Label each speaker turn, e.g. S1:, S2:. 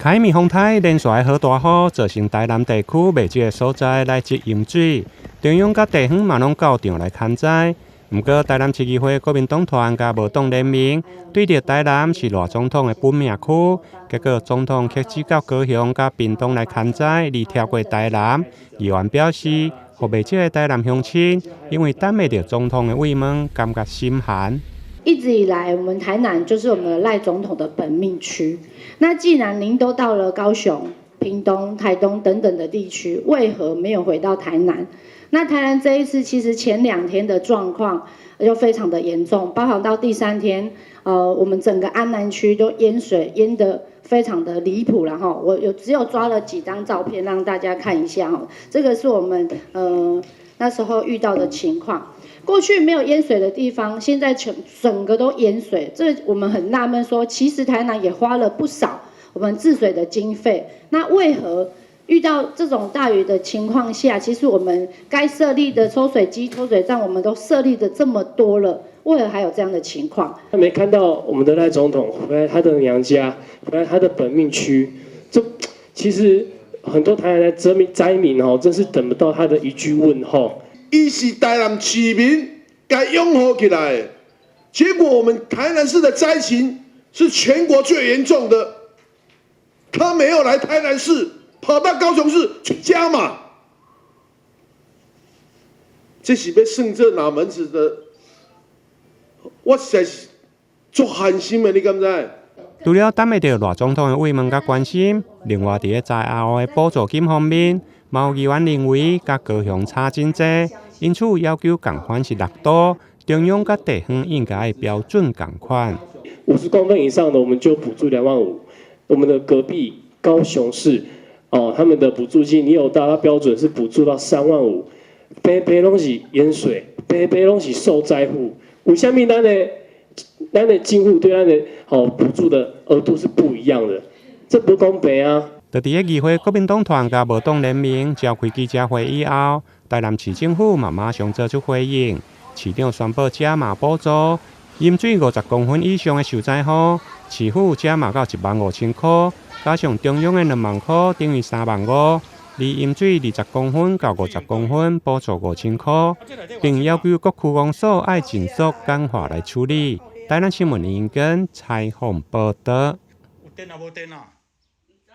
S1: 凯米风台连续的好大雨，造成台南地区未少个所在来积淹水，中央甲地方嘛拢到场来勘灾。不过，台南市议会国民党团甲无党联名，对着台南是赖总统的本命区，结果总统却只到高雄甲屏东来勘灾，而跳过台南。议员表示，互未少的台南乡亲，因为等未到总统的慰问，感觉心寒。
S2: 一直以来，我们台南就是我们的赖总统的本命区。那既然您都到了高雄、屏东、台东等等的地区，为何没有回到台南？那台南这一次其实前2天的状况就非常的严重，包含到第3天，我们整个安南区都淹水，淹得非常的离谱了哈。我只有抓了几张照片让大家看一下哈，这个是我们那时候遇到的情况。过去没有淹水的地方，现在整个都淹水，这我们很纳闷说，其实台南也花了不少我们治水的经费，那为何遇到这种大雨的情况下，其实我们该设立的抽水机、抽水站，我们都设立的这么多了，为何还有这样的情况？
S3: 他没看到我们的赖总统回来他的娘家，回来他的本命区，这其实很多台南的灾民真是等不到他的一句问候。
S4: 伊是台南市民该拥护起来的，结果我们台南市的灾情是全国最严重的，他没有来台南市，跑到高雄市去加码，这是要算这哪门子的？我实在是足寒心的，你敢知？
S1: 除了等未到赖总统的慰问甲关心，另外伫在后的补助金方面，嘛有议员认为甲高雄差真济，因此要求共款是6度，中央甲地方应该标准共款。
S3: 50公分以上的我们就补助2万5，我们的隔壁高雄市他们的补助金你有达到标准是补助到3万5，北拢是淹水，北拢是受灾户，为什么咱的金户对咱的补助的额度是不一样的？这不公平啊！
S1: 就伫个议会国民党团甲无党联名召开记者会以后，台南市政府嘛马上做出回应，市长宣布加码补助，淹水50公分以上的受灾户，市府加码到15000块，加上中央的2万块，等于3万5。而淹水20公分到50公分，补助5000块，并要求各区公所爱尽速简化来处理。台南新闻林根采访报道。
S5: 有电啊，无电啊？